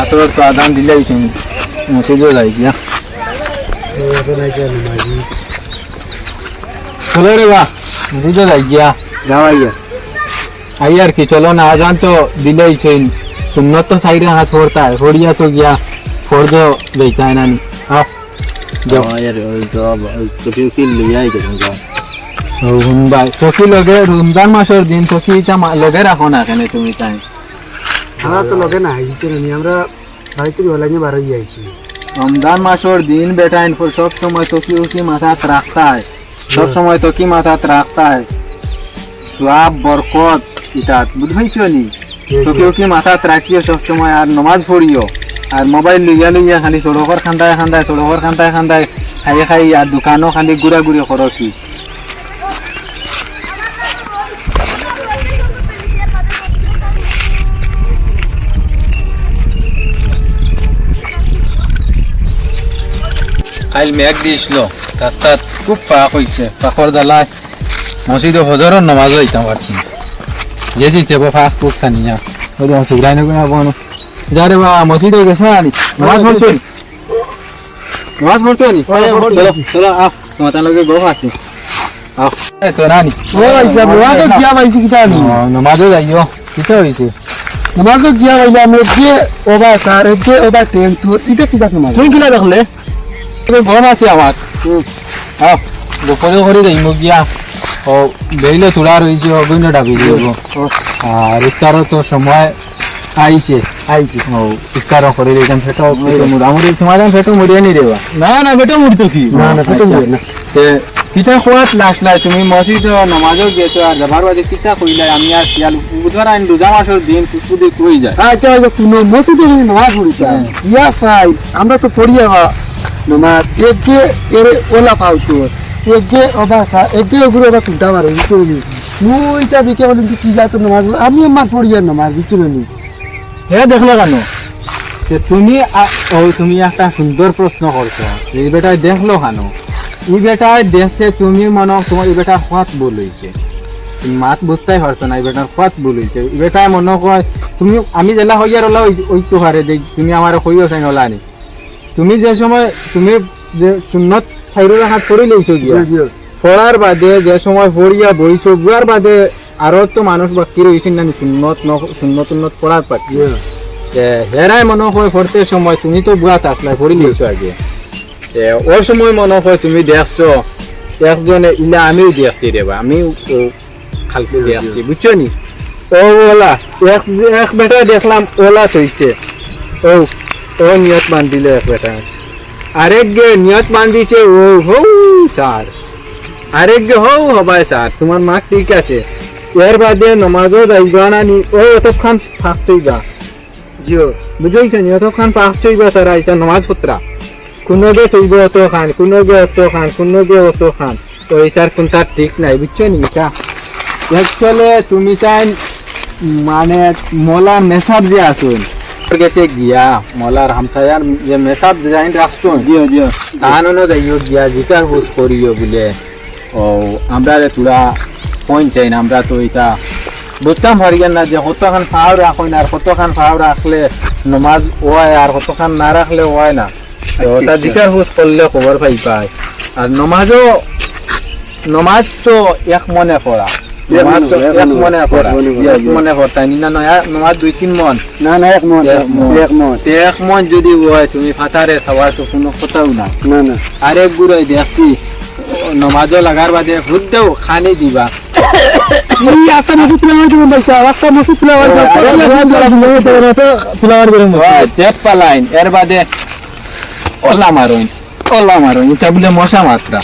আসর তো আদান দিলেই মসজিদও যাই গিয়া চলো রে বা মসজিদও যাই গিয়া যাওয়াইয়া আই আর কি চলো না আজান তো দিলেই সুন্নত তো সাইডে হাত ফোড়তা है ফোড়িয়া তো গিয়া ফোড় দো দেইতা है নানি আও যাও यार तो फिर ले आई के जाओ রুহুন ভাই চকি লগে রমজান মাসের দিন চকি এটা লগে রাখো না কেন তুমি তাই আমরা তো লগে না আইছি না আমরা বাড়ি থেকে ওলা নিয়ে বার হয়ে আইছি রমজান মাসের দিন বেটা ইনফর সব সময় চকি উকি মাথাত রাখতা है সব সময় চকি মাথাত রাখতা है সওয়াব বরকত এটা বুঝাইছো নি চকি উকি মাথাত রাখিও সব সময় আর নামাজ পড়িও আর মোবাইল লইয়া লইয়া খালি সড়কর খান্দায় খান্দায় খাই খাই আর দোকানও খালি ঘুরা ঘুরি করো কি কাল মেঘ দিয়েছিল রাস্তা খুব পাক হয়েছে পাখর জ্বালায় মসজিদে হজরের নামাজ হইতাম পারছি যে যেতে ফাঁক খুব সানিয়া ওই সুগ্রাই না কোনো যা রে বা মসজিদে গেছে আনি নামাজ পড়ছো নি চলো চলো আহ তোমার তার লগে গো আছে আহ তো রানি ও আইছা নামাজ কিয়া পাইছি কিটা আমি নামাজও যাইও কিটা হইছে নামাজ কিয়া পাইলা আমি যে ওবা তার যে ওবা টেন তোর এটা কিটা নামাজ তুই কিলা দেখলে তুমি ফোন আছে আমার আহ দুপুরে করে যাই গিয়া ও বেইলে তোলা রয়েছে অগুন্য ডাবি দিব আর ইফতারও তো সময় আইছে ও ইফতারও করে দিলাম সেটা মুড়ামুড়ি তোমার সেটা মুড়িয়ে নি দেবা না বেটা মুড়তো কি না বেটা মুড়ি না তে পিঠা খোয়াত লাসলাই তুমি মসজিদ নামাজও গেছো আর যাবার বাদে পিঠা কইলাই আমি আর খেয়াল বুধবার আইন রোজা মাসের দিন কুকুদে কই যায় আচ্ছা কোনো মসজিদে নামাজ পড়িতা ইয়া ফাই আমরা তো পড়িয়া নামাজ একে এর ওলা পাউতো একে অবাসা একে ওগুলো ওবা তুলতা মারে বুঝলি মুইটা দিকে বলি কি যাতো নামাজ আমি আমার পড়িয়া নামাজ বুঝলি হ্যাঁ দেখলো কেন তুমি একটা সুন্দর প্রশ্ন করছো এই বেটায় দেখলো কেন এই বেটায় দেখছে তুমি মনে তোমার এই বেটার হাত ভুল হয়েছে তুমি মাত বুঝতেই পারছো না এই বেটার হাত ভুল হয়েছে এই বেটায় মনে কয় তুমি আমি জেলা হইয়ার ওলা ওই তো হারে যে তুমি আমার হইও চাই ওলা নি তুমি যে সময় তুমি যে সুন্নত সাইরুল হাত পড়ে লইছো গিয়া পড়ার বাদে যে সময় পড়িয়া বইছো বুয়ার বাদে আরো তো মানুষ বাকি রয়েছেন না সুন্নত পড়ার পাচ্ছি হেরাই মনে হয় পড়তে সময় তুমি তো বুয়া আসলাই পড়ে লইছো আগে ওর সময় মনে হয় তুমি দেখছো একজনে ইলা আমিও দেখছি রে বা আমিও খালকে দেখছি বুঝছো নি ও ওলা এক বেটা দেখলাম ওলা থইছে ও নিয়ত বান্ধিলে এক বেটা আরেক গে নিয়ত বান্ধিছে ও হৌ স্যার আরেক গে হৌ হবাই স্যার তোমার মা ঠিক আছে এর বাদে নমাজও যাইবা না নি ও অতক্ষণ থাকতেই গা জিও বুঝেছ নি অতক্ষণ পাকতেই বা স্যার আইসা নমাজ পত্রা কোনো গে থইব অত খান কোনো গে অত খান কোনো গে অত খান তো এটার কোনটা ঠিক নাই বুঝছো নি এটা অ্যাকচুয়ালি তুমি চাই মানে মোলার মেসাব যে আসুন গেছে গিয়া মলার হামসায়ার যে মেসাব ডিজাইন রাখছো জিও তাহানো যাইও গিয়া জিকার হুস করিও বলে ও আমরা তোরা পয়েন্ট চাই না আমরা তো এটা বুঝতাম পারিয়েন না যে কতখান ফাও রাখো না আর কতখান ফাও রাখলে নমাজ হয় আর কতখান না রাখলে হয় না ওটা জিকার হুস করলে খবর পাই পায় আর নমাজ তো এক মনে পড়া মনে করতাই না নয় নমাজ 2-3 মন না এক মন যদি হয় তুমি ফাতারে সবার তো কোনো কথাও না না আরেক গুড়াই দেখছি নমাজও লাগার বাদে ভূত দেও খানি দিবা একটা মসজিদ সেট পালাইন এর বাদে ওলা মারইন এটা বলে মশা মাত্রা